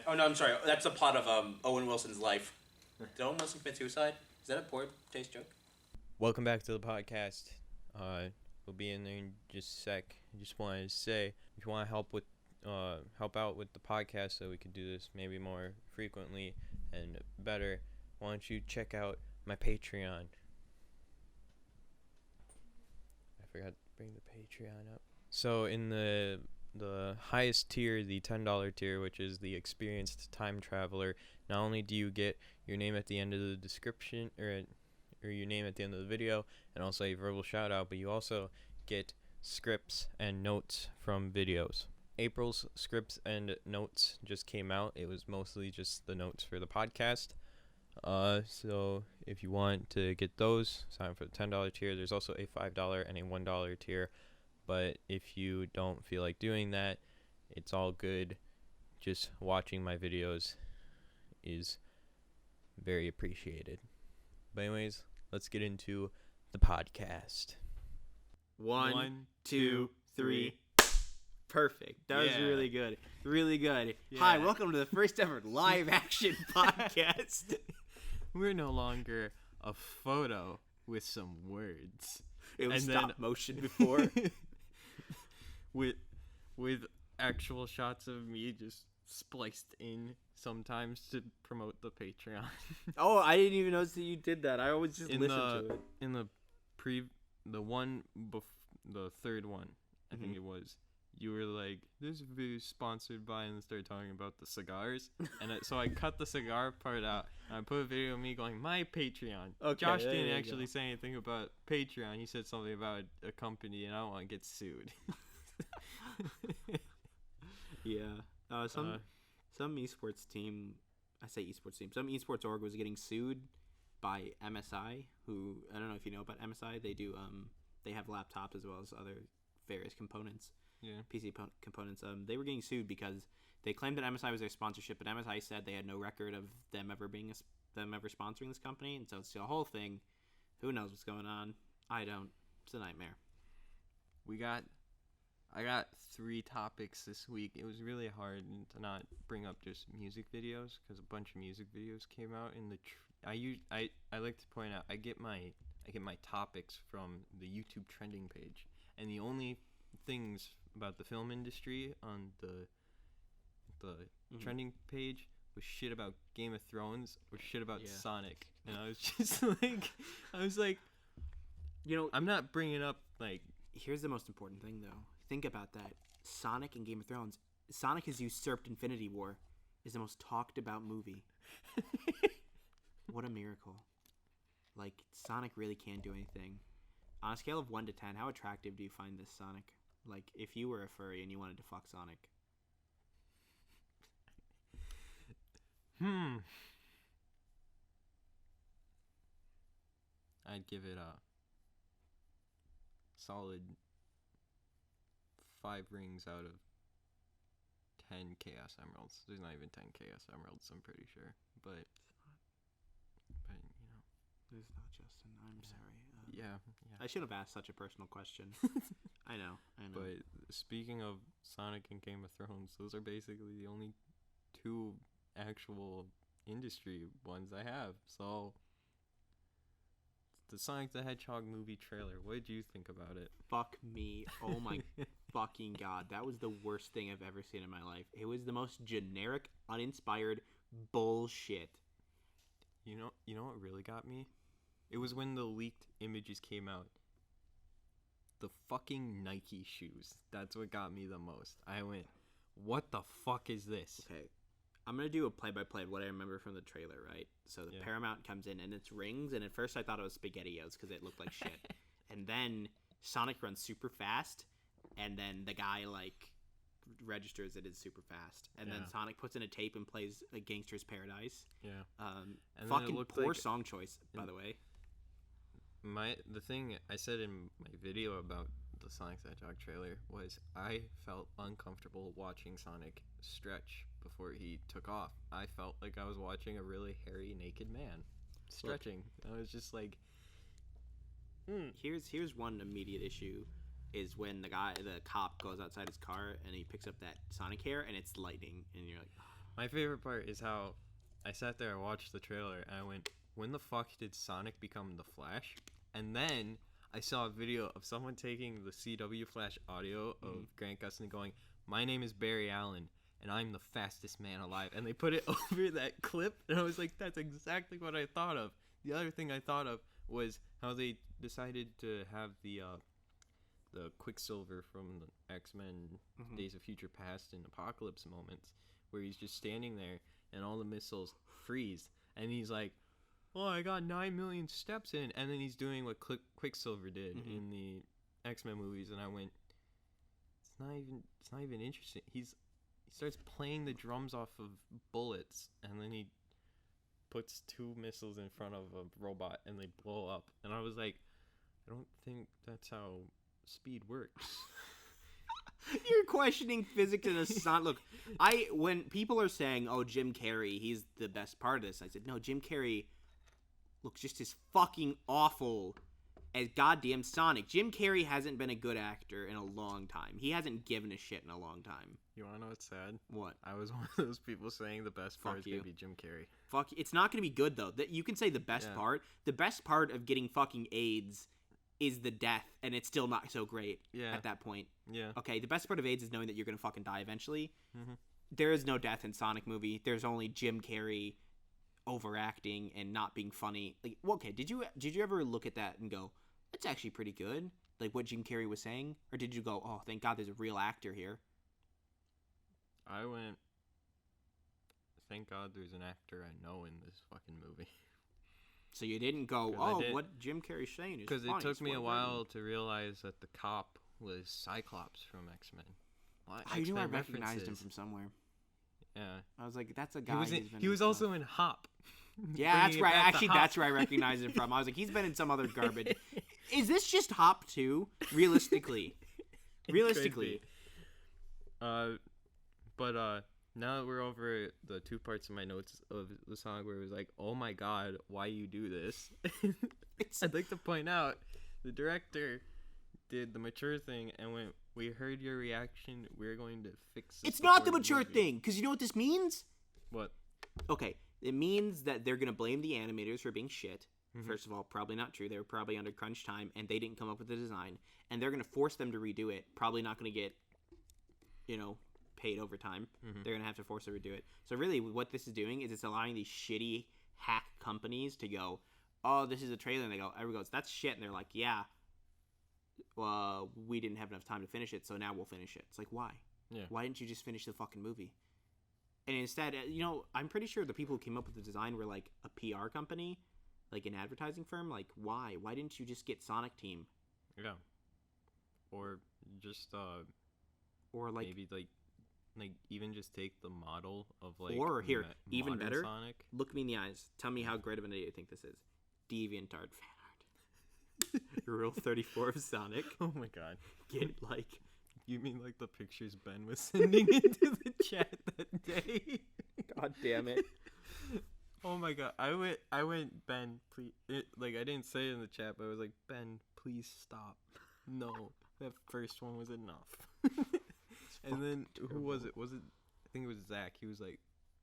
Oh no, I'm sorry. That's the plot of Owen Wilson's life. Did Owen Wilson commit suicide? Is that a poor taste joke? Welcome back to the podcast. We'll be in there in just a sec. I just wanted to say, if you want to help out with the podcast so we could do this maybe more frequently and better, why don't you check out my Patreon? I forgot to bring the Patreon up. So in the highest tier, the $10 tier, which is the experienced time traveler, not only do you get your name at the end of the description or your name at the end of the video and also a verbal shout out, but you also get scripts and notes from videos. April's scripts and notes just came out. It was mostly just the notes for the podcast. So if you want to get those, sign up for the $10 tier. There's also a $5 and a $1 tier. But if you don't feel like doing that, it's all good. Just watching my videos is very appreciated. But anyways, let's get into the podcast. One, two, three. Perfect. That was Yeah. really good. Really good. Yeah. Hi, welcome to the first ever live action podcast. We're no longer a photo with some words. It was And then- stop motion before. with actual shots of me just spliced in sometimes to promote the Patreon. Oh, I didn't even notice that you did that. I always just listen to it. In the the third one, I think it was, you were like, this video is sponsored by, and then started talking about the cigars. And so I cut the cigar part out, and I put a video of me going, my Patreon. Okay, Josh there didn't you actually go. say anything about Patreon. He said something about a company, and I don't want to get sued. Yeah. Some esports team, some esports org was getting sued by MSI, who, I don't know if you know about MSI. They do, they have laptops as well as other various components. Yeah. PC components. They were getting sued because they claimed that MSI was their sponsorship, but MSI said they had no record of them ever sponsoring this company, and so it's the whole thing. Who knows what's going on? I don't. It's a nightmare. I got 3 topics this week. It was really hard to not bring up just music videos because a bunch of music videos came out in the. I like to point out I get my topics from the YouTube trending page, and the only things about the film industry on the trending page was shit about Game of Thrones or shit about Sonic, and I was just like, I'm not bringing up like. Here's the most important thing, though. Think about that. Sonic and Game of Thrones. Sonic has usurped Infinity War. Is the most talked about movie. What a miracle. Like, Sonic really can't do anything. On a scale of 1 to 10, how attractive do you find this Sonic? Like, if you were a furry and you wanted to fuck Sonic. I'd give it a solid 5 rings out of 10 Chaos Emeralds. There's not even 10 Chaos Emeralds, I'm pretty sure. But There's not, Justin. I'm sorry. Yeah. I should have asked such a personal question. I know. But speaking of Sonic and Game of Thrones, those are basically the only 2 actual industry ones I have. So, the Sonic the Hedgehog movie trailer, what did you think about it? Fuck me. Oh my fucking god. That was the worst thing I've ever seen in my life. It was the most generic, uninspired bullshit. You know what really got me? It was when the leaked images came out. The fucking Nike shoes. That's what got me the most. I went, what the fuck is this? Okay. I'm going to do a play-by-play of what I remember from the trailer, right? So the Paramount comes in, and it's rings, and at first I thought it was SpaghettiOs because it looked like shit. And then Sonic runs super fast, and then the guy, like, registers it as super fast. And then Sonic puts in a tape and plays a Gangster's Paradise. Yeah. And fucking poor like song choice, by the way. The thing I said in my video about the Sonic the Hedgehog trailer was I felt uncomfortable watching Sonic stretch before he took off. I felt like I was watching a really hairy naked man stretching. I was just like, Here's one immediate issue is when the cop goes outside his car and he picks up that Sonic hair and it's lightning and you're like, My favorite part is how I sat there, I watched the trailer, and I went, when the fuck did Sonic become the Flash? And then I saw a video of someone taking the CW Flash audio of Grant Gustin going, my name is Barry Allen, and I'm the fastest man alive. And they put it over that clip, and I was like, that's exactly what I thought of. The other thing I thought of was how they decided to have the Quicksilver from the X-Men Days of Future Past and Apocalypse moments, where he's just standing there, and all the missiles freeze, and he's like, oh, I got 9 million steps in, and then he's doing what Quicksilver did in the X-Men movies, and I went, it's not even interesting. He starts playing the drums off of bullets, and then he puts 2 missiles in front of a robot, and they blow up, and I was like, I don't think that's how speed works. You're questioning physics in a Sonic. Look, when people are saying, oh, Jim Carrey, he's the best part of this, I said, no, Jim Carrey looks just as fucking awful as goddamn Sonic. Jim Carrey hasn't been a good actor in a long time. He hasn't given a shit in a long time. You want to know what's sad? What? I was one of those people saying the best part is going to be Jim Carrey. Fuck, it's not going to be good, though. You can say the best part. The best part of getting fucking AIDS is the death, and it's still not so great at that point. Yeah. Okay, the best part of AIDS is knowing that you're going to fucking die eventually. There is no death in Sonic movie. There's only Jim Carrey overacting and not being funny. Like, okay, did you ever look at that and go, that's actually pretty good? Like what Jim Carrey was saying? Or did you go, oh, thank God there's a real actor here? I went, thank God there's an actor I know in this fucking movie. So you didn't go, oh, what Jim Carrey's saying is funny. Because it took me a while to realize that the cop was Cyclops from X-Men. I knew I recognized him from somewhere. Yeah. I was like, that's a guy. He was also in Hop. Yeah, that's right. Actually, that's where I recognized him from. I was like, he's been in some other garbage. Is this just Hop 2? Realistically. But now that we're over the 2 parts of my notes of the song where it was like, oh my God, why you do this? I'd like to point out the director did the mature thing and went, we heard your reaction, we're going to fix this. It's not the mature thing, because you know what this means? What? Okay, it means that they're going to blame the animators for being shit. First of all, probably not true. They were probably under crunch time, and they didn't come up with the design. And they're going to force them to redo it. Probably not going to get, paid overtime. They're going to have to force them to redo it. So really, what this is doing is it's allowing these shitty hack companies to go, oh, this is a trailer. And everyone goes, that's shit. And they're like, yeah, well, we didn't have enough time to finish it, so now we'll finish it. It's like, why? Yeah. Why didn't you just finish the fucking movie? And instead, I'm pretty sure the people who came up with the design were like a PR company, like an advertising firm. Like, why? Why didn't you just get Sonic Team? Yeah. Or just or like maybe like even just take the model of like, or here, even better, Sonic. Look me in the eyes. Tell me how great of an idea you think this is. DeviantArt fan art. Rule 34 of Sonic. Oh my God. Get like. You mean like the pictures Ben was sending into the chat that day? God damn it. Oh my God. I went, Ben, please. I didn't say it in the chat, but I was like, Ben, please stop. No, that first one was enough. And then, who was it? I think it was Zach. He was like,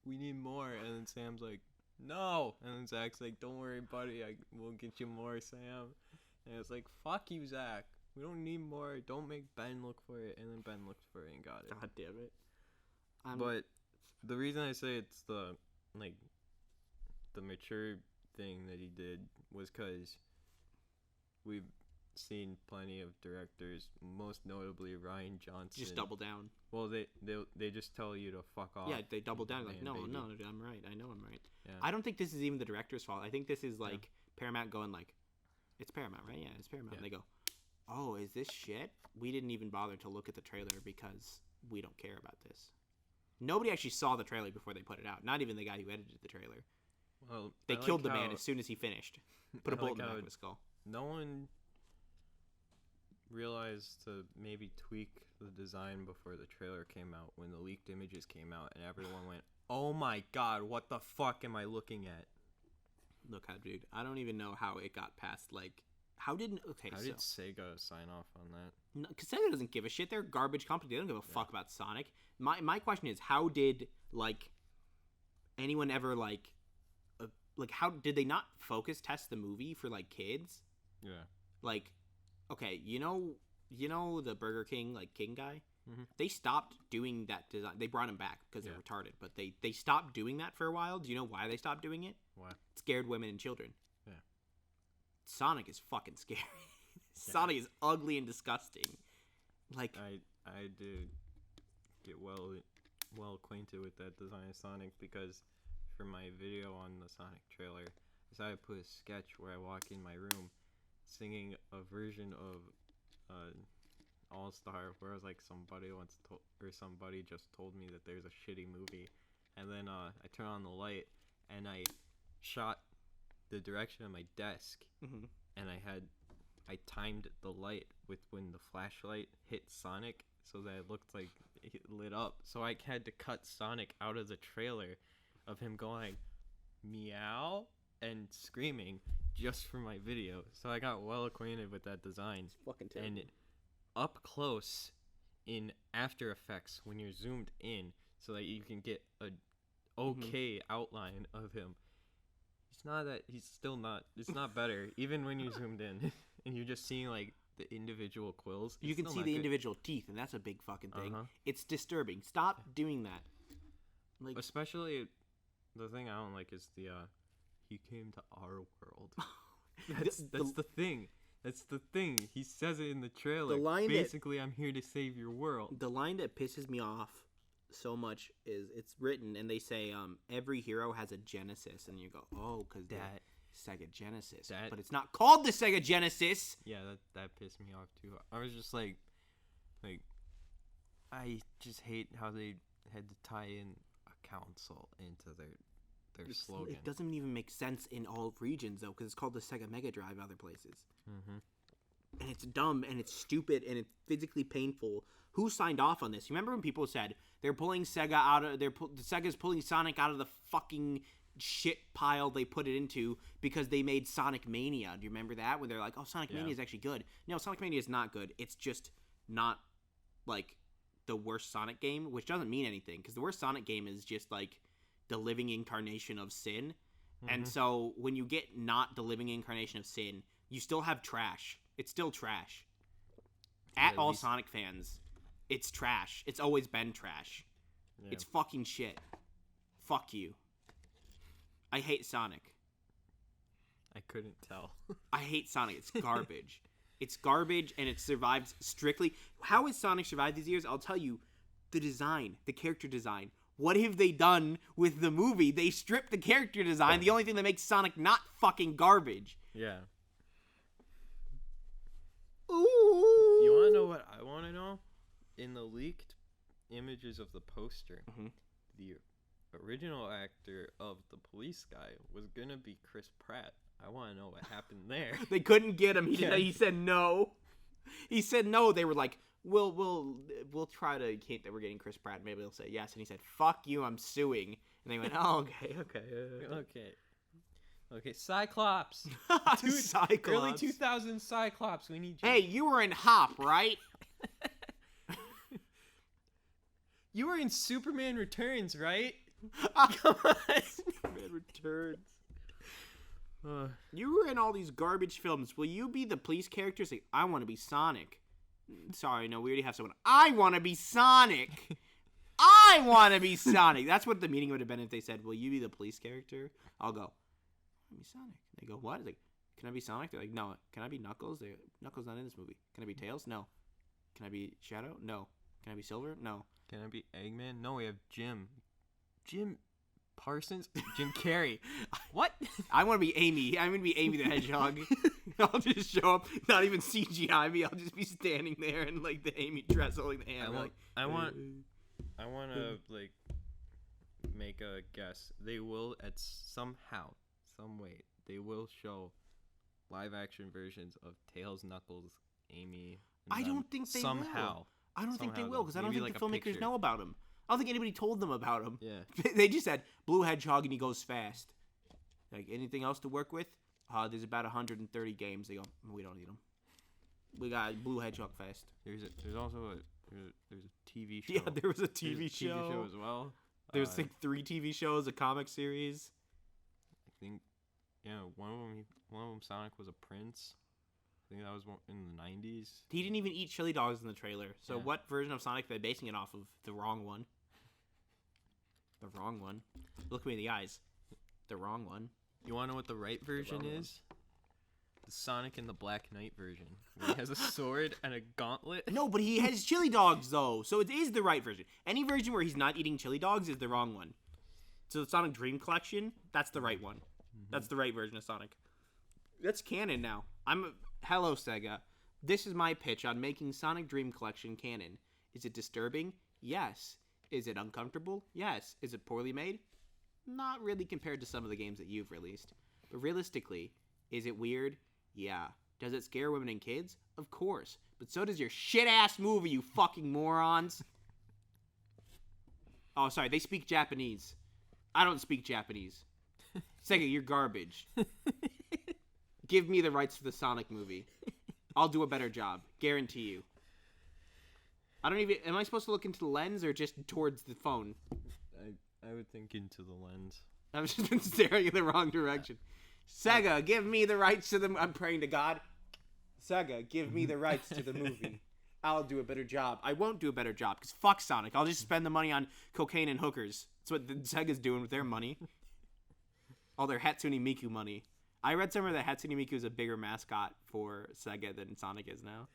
we need more. And then Sam's like, no. And then Zach's like, don't worry, buddy. We'll get you more, Sam. And it's like, fuck you, Zach. We don't need more. Don't make Ben look for it. And then Ben looked for it and got it. God damn it. But the reason I say it's the mature thing that he did was because we've seen plenty of directors, most notably Rian Johnson. Just double down. Well, they just tell you to fuck off. Yeah, they double down. Like, no, I'm right. I know I'm right. Yeah. I don't think this is even the director's fault. I think this is like Paramount going like, it's Paramount, right? Yeah, it's Paramount. Yeah. And they go, oh, is this shit? We didn't even bother to look at the trailer because we don't care about this. Nobody actually saw the trailer before they put it out. Not even the guy who edited the trailer. Well, they killed the man as soon as he finished. Put a bullet in the back of his skull. No one realized to maybe tweak the design before the trailer came out when the leaked images came out and everyone went, oh my God, what the fuck am I looking at? Look, dude, I don't even know how it got past, like, how did Sega sign off on that? No, because Sega doesn't give a shit. They're a garbage company. They don't give a fuck about Sonic. My question is, how did, like, anyone ever like how did they not focus test the movie for like kids? Yeah. Like, okay, you know the Burger King like King guy. Mhm. They stopped doing that design. They brought him back because they're retarded, but they stopped doing that for a while. Do you know why they stopped doing it? Why? It scared women and children. Yeah. Sonic is fucking scary. Sonic is ugly and disgusting. Like I did get well acquainted with that design of Sonic because for my video on the Sonic trailer, I decided to put a sketch where I walk in my room singing a version of All Star where I was like somebody just told me that there's a shitty movie, and then I turn on the light and I shot the direction of my desk, Mhm. and I timed the light with when the flashlight hit Sonic so that it looked like it lit up. So I had to cut Sonic out of the trailer of him going meow and screaming just for my video. So I got well acquainted with that design. fucking terrible. And up close in After Effects when you're zoomed in so that you can get a okay outline of him. It's not better even when you zoomed in and you're just seeing like the individual quills. You can see the individual teeth, and that's a big fucking thing. It's disturbing. Stop doing that. Like, especially the thing I don't like is the he came to our world. That's the thing. That's the thing. He says it in the trailer. The line basically, I'm here to save your world. The line that pisses me off so much is it's written and they say every hero has a Genesis, and you go, oh, because that Sega Genesis, but it's not called the Sega Genesis. Yeah, that pissed me off too. I was just like I just hate how they had to tie in a console into their slogan. It doesn't even make sense in all regions though, because it's called the Sega Mega Drive other places. And it's dumb and it's stupid and it's physically painful. Who signed off on this? You remember when people said they're pulling Sega out of Sega's pulling Sonic out of the fucking shit pile they put it into because they made Sonic Mania. Do you remember that? When they're like, oh, Sonic Mania is actually good. No, Sonic Mania is not good. It's just not like the worst Sonic game, which doesn't mean anything because the worst Sonic game is just like the living incarnation of sin. And so when you get not the living incarnation of sin, you still have trash. It's still trash. At all Sonic fans, it's trash. It's always been trash. Yeah. It's fucking shit. Fuck you. I hate Sonic. I couldn't tell. I hate Sonic. It's garbage. It's garbage, and it survives strictly. How has Sonic survived these years? I'll tell you. The design. The character design. What have they done with the movie? They stripped the character design. The only thing that makes Sonic not fucking garbage. Yeah. Ooh. You want to know what I want to know? In the leaked images of the poster, the original actor of the police guy was going to be Chris Pratt. I want to know what happened there. They couldn't get him. He said no. He said no. They were like, we'll try to hint that we're getting Chris Pratt. Maybe they'll say yes. And he said, fuck you, I'm suing. And they went, oh, okay, Cyclops. Cyclops. Early 2000s Cyclops. We need you. Hey, you were in Hop, right? You were in Superman Returns, right? Come on. Superman Returns. You were in all these garbage films. Will you be the police character? Say, I want to be Sonic. Sorry, no, we already have someone. I want to be Sonic. I want to be Sonic. That's what the meeting would have been if they said, will you be the police character? I'll go, I want to be Sonic. They go, what? It's like, can I be Sonic? They're like, no. Can I be Knuckles? Knuckles not in this movie. Can I be Tails? No. Can I be Shadow? No. Can I be Silver? No. Can I be Eggman? No, we have Jim Parsons? Jim Carrey. What? I want to be Amy. I'm going to be Amy the Hedgehog. I'll just show up, not even CGI me. I'll just be standing there in like the Amy dress holding the hand. I want to like make a guess. They will some way, they will show live action versions of Tails, Knuckles, Amy. I don't think they will. I don't think they will because I don't think the filmmakers know about him. I don't think anybody told them about him. Yeah. They just said Blue Hedgehog and he goes fast. Like anything else to work with? There's about 130 games. They go, we don't need them. We got Blue Hedgehog fast. There's also a TV show. Yeah, there was a TV show. TV show as well. There's like 3 TV shows, a comic series. I think, yeah, one of them Sonic was a prince. I think that was in the 90s. He didn't even eat chili dogs in the trailer. So Yeah. what version of Sonic are they basing it off of? The wrong one. The wrong one. Look me in the eyes. The wrong one. You want to know what the right version wrong one. is? The Sonic and the Black Knight version. Where he has a sword and a gauntlet. No, but he has chili dogs, though. So it is the right version. Any version where he's not eating chili dogs is the wrong one. So the Sonic Dream Collection, that's the right one. That's the right version of Sonic. That's canon now. Hello, Sega. This is my pitch on making Sonic Dream Collection canon. Is it disturbing? Yes. Is it uncomfortable? Yes. Is it poorly made? Not really compared to some of the games that you've released. But realistically, is it weird? Yeah. Does it scare women and kids? Of course. But so does your shit-ass movie, you fucking morons. Oh, sorry. They speak Japanese. I don't speak Japanese. Sega, you're garbage. Give me the rights to the Sonic movie. I'll do a better job. Guarantee you. I don't even... Am I supposed to look into the lens or just towards the phone? I would think into the lens. I've just been staring in the wrong direction. Sega, give me the rights to the... I'm praying to God. Sega, give me the rights to the movie. I'll do a better job. I won't do a better job, because fuck Sonic. I'll just spend the money on cocaine and hookers. That's what Sega's doing with their money. All their Hatsune Miku money. I read somewhere that Hatsune Miku is a bigger mascot for Sega than Sonic is now.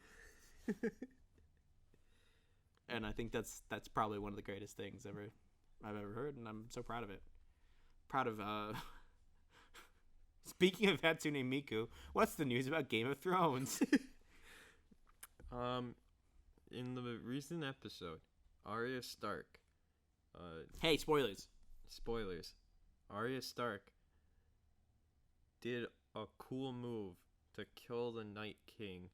And I think that's probably one of the greatest things I've ever heard, and I'm so proud of it. Proud of Speaking of Hatsune Miku, what's the news about Game of Thrones? In the recent episode, Arya Stark. Hey, spoilers. Spoilers. Arya Stark did a cool move to kill the Night King,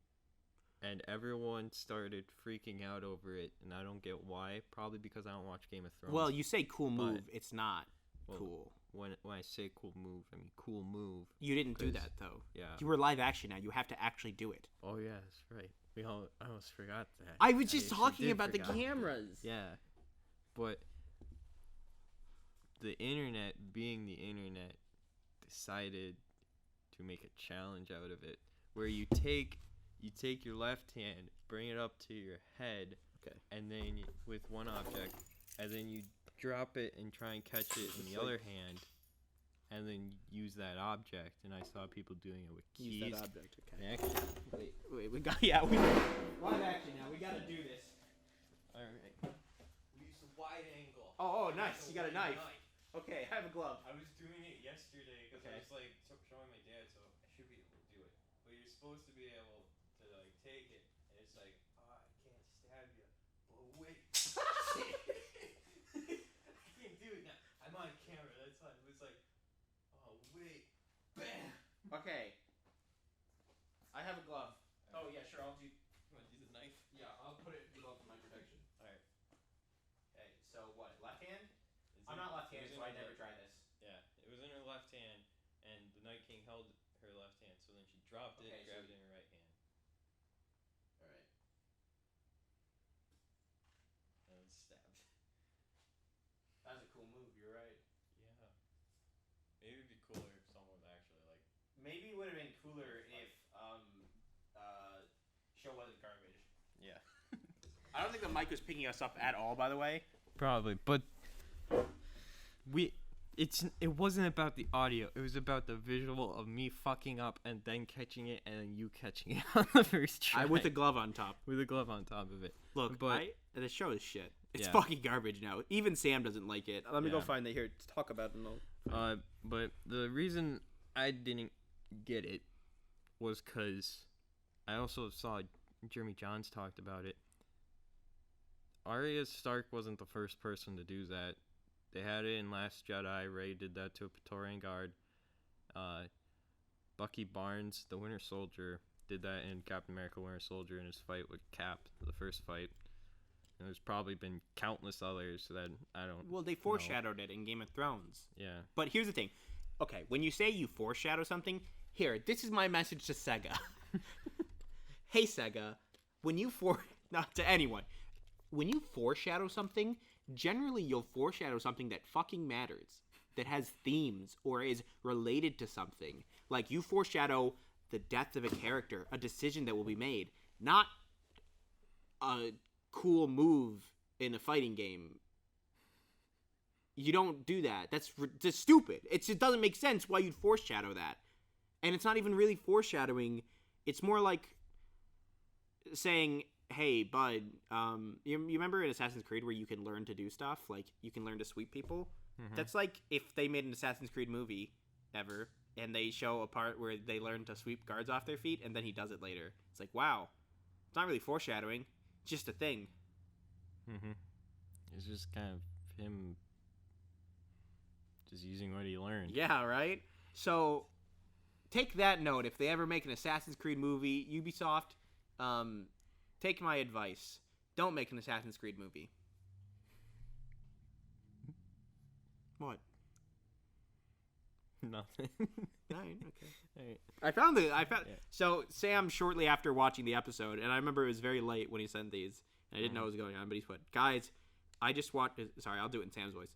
and everyone started freaking out over it, and I don't get why. Probably because I don't watch Game of Thrones. Well, you say cool move, it's not cool. When I say cool move, I mean cool move. You didn't do that, though. Yeah. You were live action now. You have to actually do it. Oh, yeah, that's right. I almost forgot that. I was just actually talking did about the forgot. cameras. Yeah. But the internet, being the internet, decided to make a challenge out of it, where you take your left hand, bring it up to your head, okay, and then with one object, and then you drop it and try and catch it in the other hand, and then use that object. And I saw people doing it with keys. Use that object, okay. And actually, Wait, we live action now. We gotta do this. all right. We use the wide angle. Oh, nice. You got a knife. Okay, I have a glove. I was doing it yesterday because I was like showing my dad, so I should be able to do it. But you're supposed to be able to like take it, and it's like, I can't stab you. But wait, I can't do it now. I'm on camera. That's why it was like, oh wait, bam. Okay. I have a glove. Oh, yeah, sure. I'll do... You want to do the knife? Yeah, I'll put it in the glove for my protection. All right. Okay, so what? Left hand? It's I'm in- not it left-handed, was so in I'd her never left- try this. Yeah, it was in her left hand, and the Night King held her left hand. So then she dropped it, Okay, so grabbed it in her right hand, All right. and then stabbed. That was a cool move. You're right. Yeah. Maybe it'd be cooler if someone actually like. Maybe it would have been cooler if show wasn't garbage. Yeah. I don't think the mic was picking us up at all, by the way. Probably, but it wasn't about the audio. It was about the visual of me fucking up and then catching it and then you catching it on the first try. With a glove on top. With a glove on top of it. Look, but the show is shit. It's Yeah. fucking garbage now. Even Sam doesn't like it. Let me go Yeah. find it here to talk about it. But the reason I didn't get it was because I also saw Jeremy Johns talked about it. Arya Stark wasn't the first person to do that. They had it in Last Jedi. Rey did that to a Praetorian Guard. Bucky Barnes, the Winter Soldier, did that in Captain America Winter Soldier in his fight with Cap, the first fight. And there's probably been countless others that I don't Well, they foreshadowed it in Game of Thrones. Yeah. But here's the thing. Okay, when you say you foreshadow something, here, this is my message to Sega. Hey, Sega, when you not to anyone, when you foreshadow something, generally you'll foreshadow something that fucking matters, that has themes or is related to something. Like, you foreshadow the death of a character, a decision that will be made, not a cool move in a fighting game. You don't do that. That's just stupid. It doesn't make sense why you'd foreshadow that. And it's not even really foreshadowing. It's more like saying, hey, bud, you remember in Assassin's Creed where you can learn to do stuff? Like, you can learn to sweep people? Mm-hmm. That's like if they made an Assassin's Creed movie ever, and they show a part where they learn to sweep guards off their feet, and then he does it later. It's like, wow. It's not really foreshadowing. It's just a thing. Mm-hmm. It's just kind of him just using what he learned. Yeah, right? So, take that note. If they ever make an Assassin's Creed movie, Ubisoft, take my advice. Don't make an Assassin's Creed movie. What? Nothing. Alright, okay. Alright. I found So, Sam, shortly after watching the episode, and I remember it was very late when he sent these, and I didn't know what was going on, but he put, guys, I just watched... Sorry, I'll do it in Sam's voice.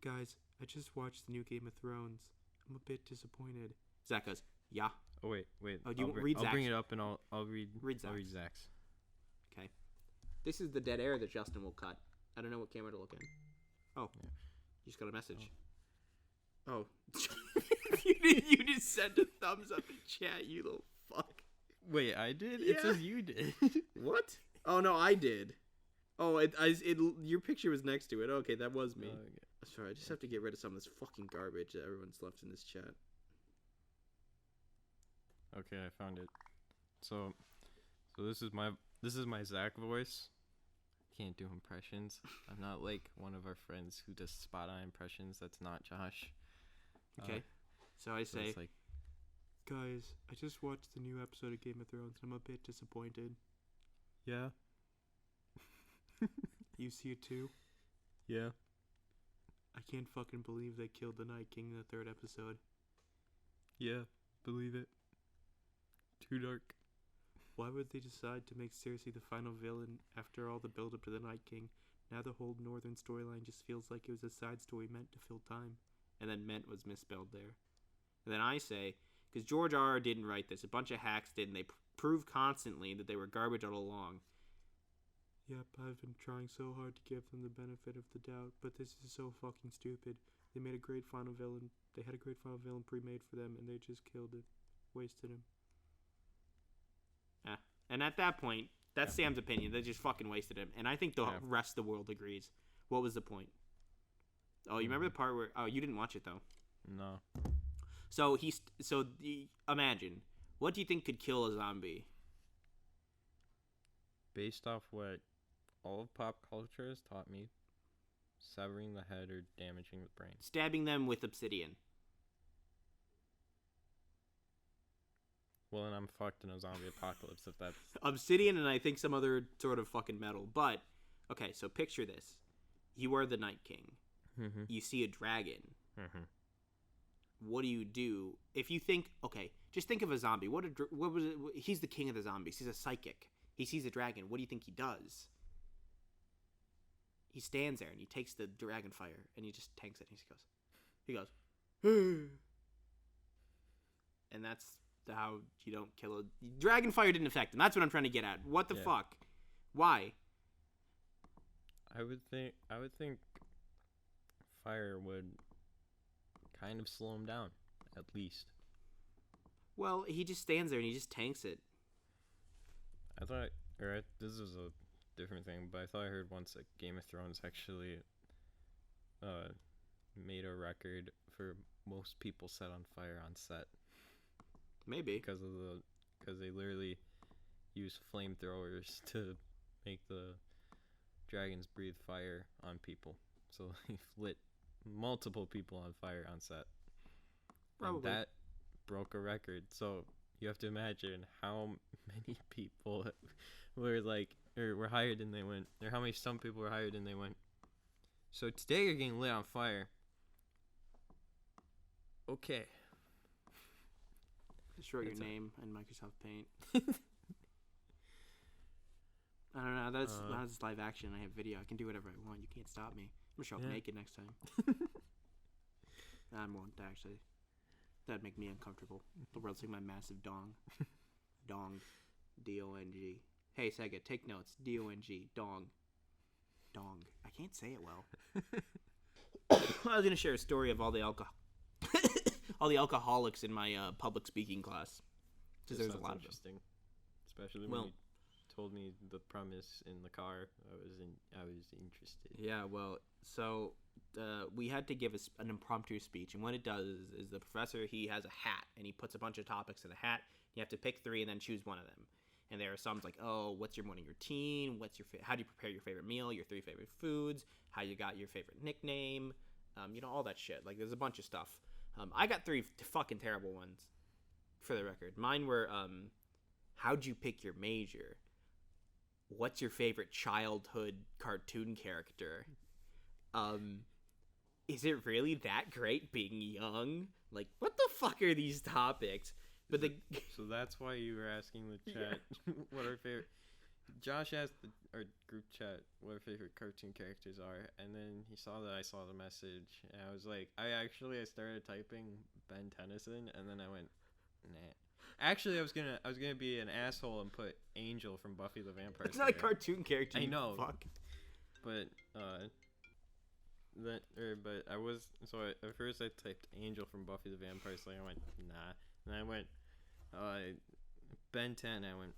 Guys, I just watched the new Game of Thrones. I'm a bit disappointed. Zach goes, yeah. Oh, wait. Oh, do you read Zach's? I'll bring it up and I'll read Zach's. I'll read Zach's. Okay. This is the dead air that Justin will cut. I don't know what camera to look in. Oh. Yeah. You just got a message. Oh. you just sent a thumbs up in chat, you little fuck. Wait, I did? Yeah. It says you did. What? Oh, no, I did. Oh, your picture was next to it. Okay, that was me. Oh, okay. Sorry, I just have to get rid of some of this fucking garbage that everyone's left in this chat. Okay, I found it. So this is my Zach voice. Can't do impressions. I'm not like one of our friends who does spot on impressions. That's not Josh. Okay. So I say, like, guys, I just watched the new episode of Game of Thrones and I'm a bit disappointed. Yeah. You see it too? Yeah. I can't fucking believe they killed the Night King in the 3rd episode. Yeah, believe it. Too dark. Why would they decide to make Cersei the final villain after all the build-up to the Night King? Now the whole northern storyline just feels like it was a side story meant to fill time. And then meant was misspelled there. And then I say, because George R.R. didn't write this, a bunch of hacks did, and they prove constantly that they were garbage all along. Yep, I've been trying so hard to give them the benefit of the doubt, but this is so fucking stupid. They made a great final villain. They had a great final villain pre-made for them, and they just killed it. Wasted him. And at that point, that's Sam's opinion. They just fucking wasted him. And I think the rest of the world agrees. What was the point? Oh, you remember the part where... Oh, you didn't watch it, though. No. So, imagine. What do you think could kill a zombie? Based off what all of pop culture has taught me, severing the head or damaging the brain. Stabbing them with obsidian. Well, then I'm fucked in a zombie apocalypse if that's... Obsidian and I think some other sort of fucking metal. But, okay, so picture this. You are the Night King. Mm-hmm. You see a dragon. Mm-hmm. What do you do? If you think... Okay, just think of a zombie. What was it? He's the king of the zombies. He's a psychic. He sees a dragon. What do you think he does? He stands there and he takes the dragon fire and he just tanks it. And he goes, and that's how you don't kill a dragon. Fire didn't affect him. That's what I'm trying to get at. What the fuck? Why? I would think fire would kind of slow him down, at least. Well, he just stands there and he just tanks it. I thought, or this is a different thing, but I thought I heard once that Game of Thrones actually made a record for most people set on fire on set. Maybe. Because they literally use flamethrowers to make the dragons breathe fire on people. So they lit multiple people on fire on set. Probably. And that broke a record. So you have to imagine how many people were hired and they went, or how many some people were hired and they went, so today you're getting lit on fire. Okay. Just wrote your name in Microsoft Paint. I don't know. That's live action. I have video. I can do whatever I want. You can't stop me. I'm gonna show up naked next time. I won't actually. That'd make me uncomfortable. The world's like my massive dong. Dong. D-O-N-G. Hey, Sega, take notes. D-O-N-G. Dong. Dong. I can't say it well. I was gonna share a story of all the all the alcoholics in my public speaking class. Because there's a lot of them. Especially when you told me the premise in the car. I was interested. Yeah, well, so we had to give an impromptu speech, and what it does is the professor, he has a hat, and he puts a bunch of topics in the hat. You have to pick 3 and then choose one of them. And there are some like, oh, what's your morning routine? How do you prepare your favorite meal? Your 3 favorite foods? How you got your favorite nickname? All that shit. Like, there's a bunch of stuff. I got 3 fucking terrible ones, for the record. Mine were, how'd you pick your major? What's your favorite childhood cartoon character? Is it really that great being young? Like, what the fuck are these topics? But so that's why you were asking the chat what our favorite. Josh asked our group chat what our favorite cartoon characters are, and then he saw that I saw the message, and I was like, I started typing Ben Tennyson, and then I went, nah. Actually, I was gonna be an asshole and put Angel from Buffy the Vampire Slayer. It's not a cartoon character. I know. Fuck. But I was at first I typed Angel from Buffy the Vampire Slayer. I went nah, and I went Ben 10. I went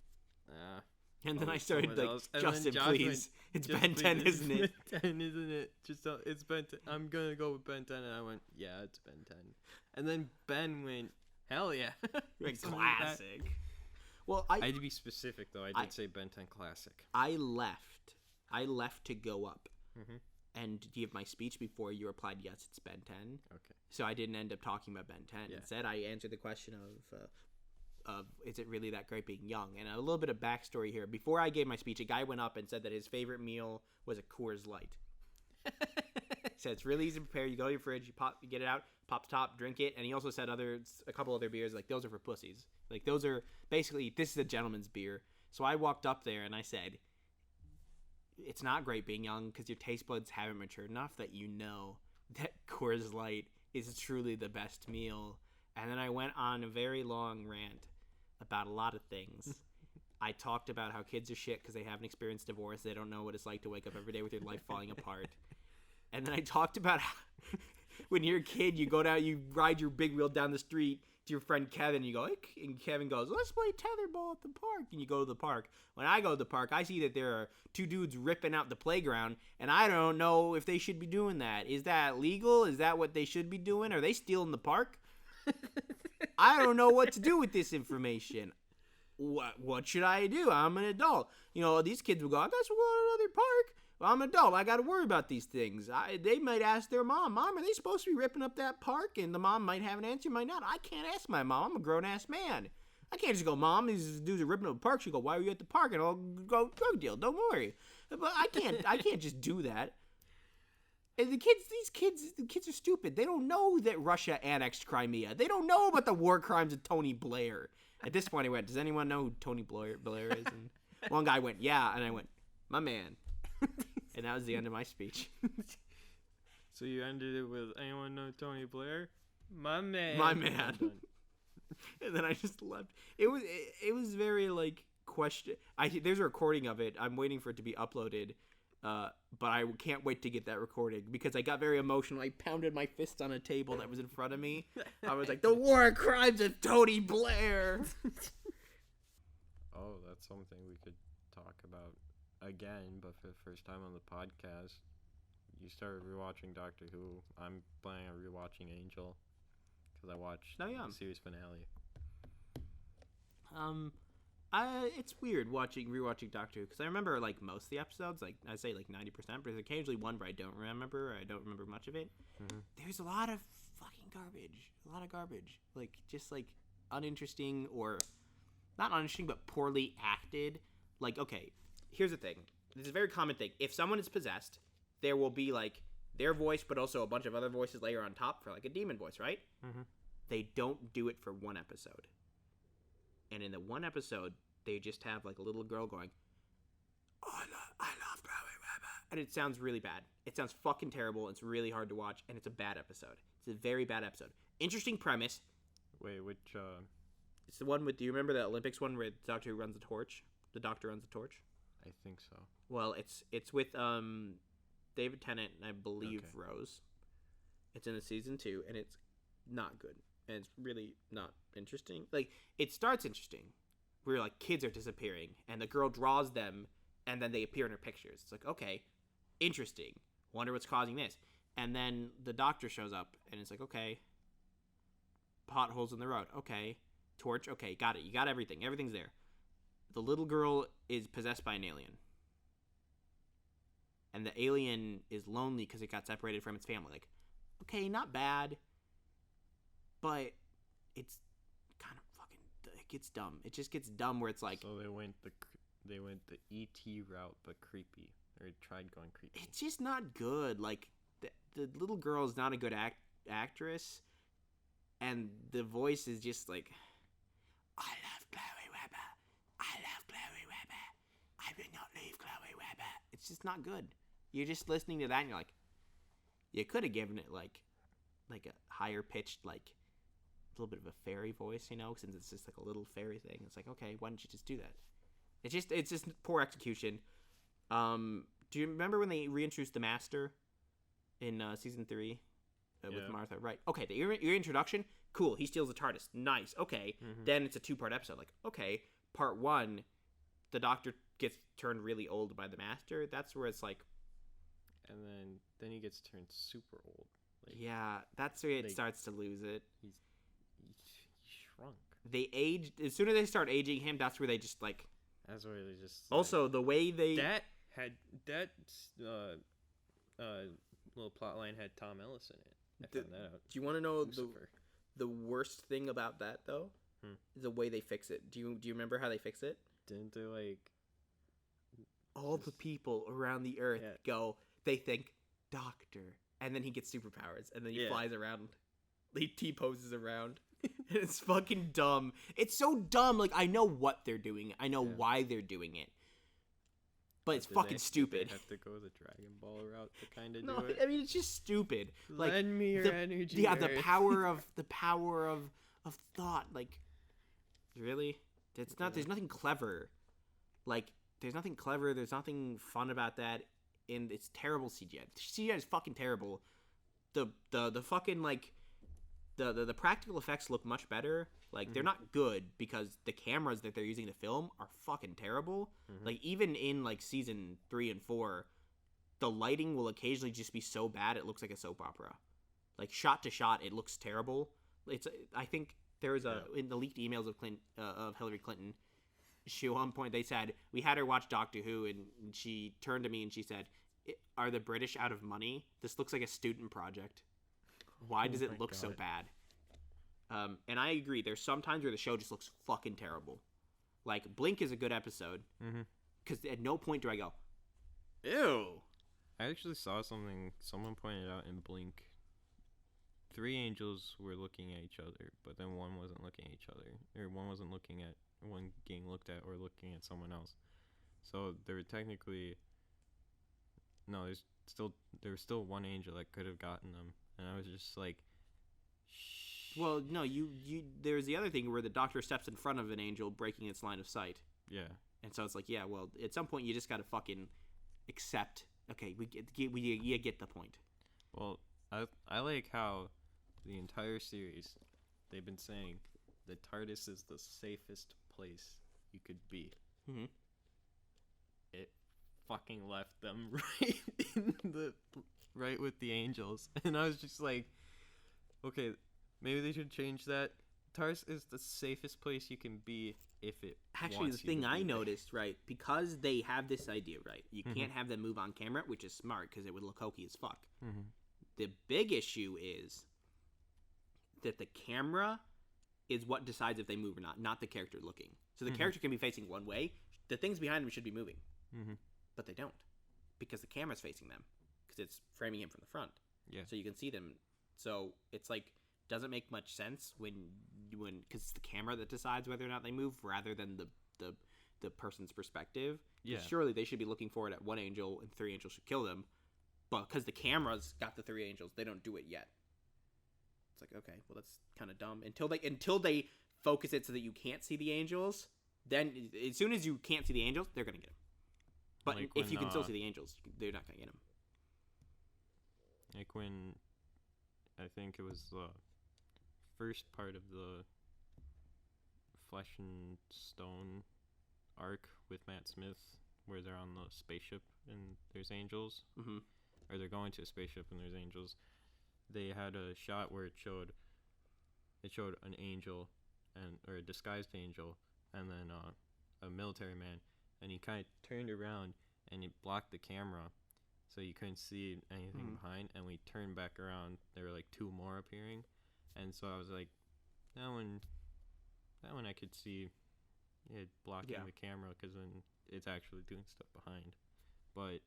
nah. And then I started like, Justin, please. It's Ben 10, isn't it? Ben 10, isn't it? It's Ben 10. I'm gonna go with Ben 10, and I went yeah, it's Ben 10. And then Ben went hell yeah. Classic. Well, I had to be specific though. I did say Ben 10 classic. I left to go up and give my speech before you replied, yes, it's Ben 10. Okay. So I didn't end up talking about Ben 10. Yeah. Instead, I answered the question of is it really that great being young? And a little bit of backstory here. Before I gave my speech, a guy went up and said that his favorite meal was a Coors Light. He said it's really easy to prepare. You go to your fridge, you get it out, pop the top, drink it. And he also said a couple other beers, like those are for pussies. Like those are basically, this is a gentleman's beer. So I walked up there and I said, it's not great being young because your taste buds haven't matured enough that you know that Coors Light is truly the best meal. And then I went on a very long rant about a lot of things. I talked about how kids are shit because they haven't experienced divorce. They don't know what it's like to wake up every day with your life falling apart. And then I talked about how when you're a kid, you go down, you ride your big wheel down the street to your friend Kevin, and you go, hey, and Kevin goes, let's play tetherball at the park. And you go to the park. When I go to the park, I see that there are 2 dudes ripping out the playground, and I don't know if they should be doing that. Is that legal? Is that what they should be doing? Are they stealing the park? I don't know what to do with this information. What should I do? I'm an adult. These kids will go, I guess we'll go to another park. Well, I'm an adult. I got to worry about these things. They might ask their mom, are they supposed to be ripping up that park? And the mom might have an answer, might not. I can't ask my mom. I'm a grown-ass man. I can't just go, Mom, these dudes are ripping up the park. She'll go, why are you at the park? And I'll go, drug deal. Don't worry. But I can't just do that. And the kids are stupid. They don't know that Russia annexed Crimea. They don't know about the war crimes of Tony Blair. At this point, I went, does anyone know who Tony Blair is? And one guy went, yeah. And I went, my man. And that was the end of my speech. So you ended it with, anyone know Tony Blair? My man. My man. And then I just left. It was very, like, question. There's a recording of it. I'm waiting for it to be uploaded. But I can't wait to get that recording because I got very emotional. I pounded my fist on a table that was in front of me. I was like, the war crimes of Tony Blair. Oh, that's something we could talk about again, but for the first time on the podcast. You started rewatching Doctor Who. I'm planning on rewatching Angel because I watched the series finale. It's weird rewatching Doctor Who because I remember like most of the episodes, like I say like 90%, but there's occasionally one where I don't remember. I don't remember much of it. Mm-hmm. There's a lot of fucking garbage, like just like uninteresting or not uninteresting, but poorly acted. Like, okay, here's the thing. This is a very common thing. If someone is possessed, there will be like their voice, but also a bunch of other voices layer on top for like a demon voice, right? Mm-hmm. They don't do it for one episode. And in the one episode, they just have like a little girl going, I love Chloe Webber. And it sounds really bad. It sounds fucking terrible. It's really hard to watch, and it's a bad episode. It's a very bad episode. Interesting premise. Wait, which It's the one with. Do you remember the Olympics one where the doctor runs the torch? The doctor runs the torch. I think so. Well, it's with David Tennant and I believe Rose. It's in the season 2, and it's not good, and it's really not interesting. Like, it starts interesting, where like kids are disappearing, and the girl draws them, and then they appear in her pictures. It's like, okay, interesting. Wonder what's causing this. And then the doctor shows up, and it's like, okay, potholes in the road. Okay, torch. Okay, got it. You got everything. Everything's there. The little girl is possessed by an alien. And the alien is lonely because it got separated from its family. Like, okay, not bad, but it's kind of fucking. It gets dumb. It just gets dumb where it's like. So they went the ET route, but creepy. Or tried going creepy. It's just not good. Like, the little girl is not a good actress, and the voice is just like, I love Chloe Webber. I love Chloe Webber. I will not leave Chloe Webber. It's just not good. You're just listening to that, and you're like, you could have given it like a higher pitched, like a little bit of a fairy voice, you know, since it's just like a little fairy thing. It's like, okay, why don't you just do that? It's just poor execution. Do you remember when they reintroduced the Master in season 3 with Martha? Right. Okay, your introduction, cool. He steals the TARDIS. Nice. Okay. Mm-hmm. Then it's a 2-part episode. Like, okay, part 1, the Doctor gets turned really old by the Master. That's where it's like. And then he gets turned super old. Like, yeah, that's where it starts to lose it. He's shrunk. They aged as soon as they start aging him. That's where they just like. That's where they just. Also, the way they little plot line had Tom Ellis in it. I found that out. Do you want to know the worst thing about that though? Is the way they fix it. Do you remember how they fix it? Didn't they like? All the people around the Earth go. They think Doctor, and then he gets superpowers, and then he flies around. He T-poses around. It's fucking dumb. It's so dumb. Like, I know what they're doing. I know why they're doing it. But it's fucking stupid. They have to go the Dragon Ball route to kind of do it. I mean, it's just stupid. Like, lend me your energy. Yeah, the power of thought. Like, really? It's not. There's nothing clever. Like, there's nothing clever. There's nothing fun about that. And it's terrible CGI. CGI is fucking terrible. The fucking like the practical effects look much better. Like, they're not good because the cameras that they're using to film are fucking terrible. Like, even in like season 3 and 4, the lighting will occasionally just be so bad it looks like a soap opera. Like, shot to shot, it looks terrible. I think there was in the leaked emails of Hillary Clinton. She at one point they said we had her watch Doctor Who, and she turned to me and she said, "Are the British out of money? This looks like a student project. Why does it look so bad?" And I agree. There's some times where the show just looks fucking terrible. Like, Blink is a good episode because at no point do I go, "Ew." I actually saw something someone pointed out in Blink. 3 angels were looking at each other, but then one wasn't looking at each other, or one wasn't looking at one getting looked at or looking at someone else. So there were technically there's still one angel that could have gotten them, and I was just like, shh. Well, no, you there's the other thing where the Doctor steps in front of an angel, breaking its line of sight. Yeah. And so it's like, yeah, well, at some point you just gotta fucking accept. Okay, we get the point. Well, I like how the entire series they've been saying the TARDIS is the safest place you could be. Mm-hmm. It fucking left them right with the angels, and I was just like, okay, maybe they should change that. TARDIS is the safest place you can be if it. Actually, the thing I noticed, right, because they have this idea, right, you can't have them move on camera, which is smart because it would look hokey as fuck. Mm-hmm. The big issue is that the camera is what decides if they move or not the character looking. So the character can be facing one way. The things behind them should be moving. But they don't. Because the camera's facing them. Because it's framing him from the front. Yeah. So you can see them. So it's like, doesn't make much sense when because it's the camera that decides whether or not they move rather than the person's perspective. Yeah. Surely they should be looking for it at one angel, and 3 angels should kill them. But because the cameras got the 3 angels, they don't do it yet. It's like, okay, well, that's kind of dumb. Until they focus it so that you can't see the angels, then as soon as you can't see the angels, they're gonna get them. But Like if when, you can still see the angels, they're not gonna get them. Like when, I think it was the first part of the Flesh and Stone arc with Matt Smith, where they're on the spaceship and there's angels, Mm-hmm. or they're going to a spaceship and there's angels. They had a shot where it showed an angel or a disguised angel, and then a military man, and he kind of turned around and he blocked the camera, so you couldn't see anything behind. And we turned back around, there were like 2 more appearing, and so I was like, that one I could see it blocking the camera, because then it's actually doing stuff behind. But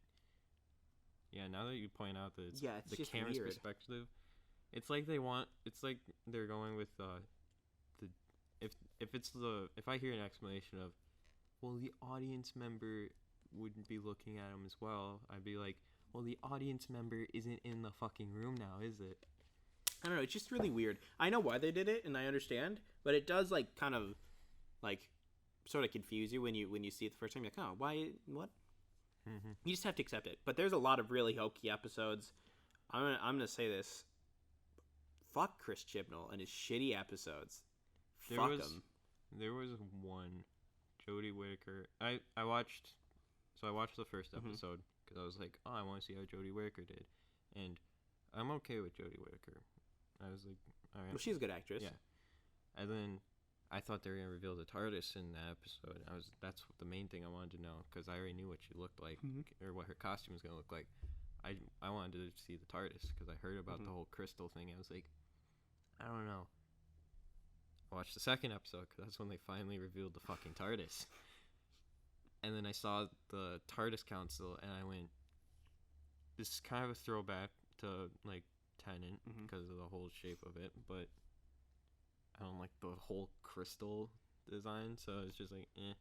yeah, now that you point out that it's the camera's weird perspective, it's like they're going with if I hear an explanation of, well, the audience member wouldn't be looking at him as well, I'd be like, well, the audience member isn't in the fucking room now, is it? I don't know. It's just really weird. I know why they did it, and I understand, but it does like kind of like sort of confuse you when you see it the first time. You're like, oh, why? What? Mm-hmm. You just have to accept it. But there's a lot of really hokey episodes. I'm gonna say this. Fuck Chris Chibnall and his shitty episodes. Fuck him. There was one, Jodie Whittaker. I watched the first episode because I was like, oh, I want to see how Jodie Whittaker did, and I'm okay with Jodie Whittaker. I was like, all right. Well, she's a good actress. Yeah. And then I thought they were gonna reveal the TARDIS in that episode. That's the main thing I wanted to know, because I already knew what she looked like or what her costume was gonna look like. I wanted to see the TARDIS because I heard about the whole crystal thing. I was like, I don't know. I watched the second episode because that's when they finally revealed the fucking TARDIS. And then I saw the TARDIS Council, and I went, this is kind of a throwback to like Tenet because of the whole shape of it, but I don't like the whole crystal design, so it's just like, eh.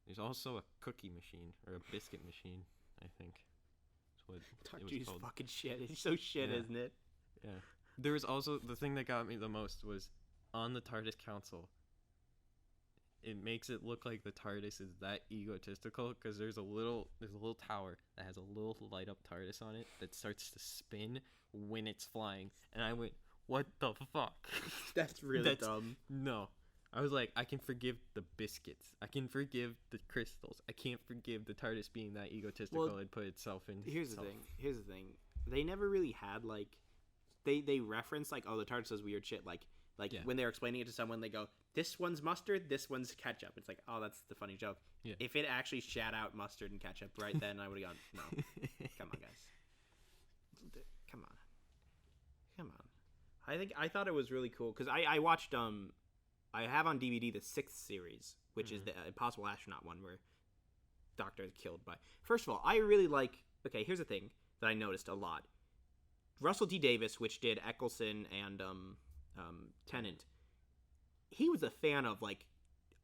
There's also a cookie machine, or a biscuit machine, I think. That's what Doctor Who's fucking shit. It's so shit, Yeah. isn't it? Yeah. There was also, the thing that got me the most was, on the TARDIS Council, it makes it look like the TARDIS is that egotistical, because there's a little tower that has a little light up TARDIS on it that starts to spin when it's flying, and I went, what the fuck? That's really dumb. No. I was like, I can forgive the biscuits. I can forgive the crystals. I can't forgive the TARDIS being that egotistical and put itself in. Here's the thing. They never really had, like, they reference, like, oh, the TARDIS does weird shit. Like when they're explaining it to someone, they go, this one's mustard, this one's ketchup. It's like, oh, that's the funny joke. Yeah. If it actually shat out mustard and ketchup right then, I would have gone, no. Come on, guys. Come on. I thought it was really cool because I watched I have on DVD the 6th series, which is the Impossible Astronaut one where Doctor is killed by. First of all, I really like. Okay, here's the thing that I noticed a lot. Russell T Davies, which did Eccleston and Tennant, he was a fan of like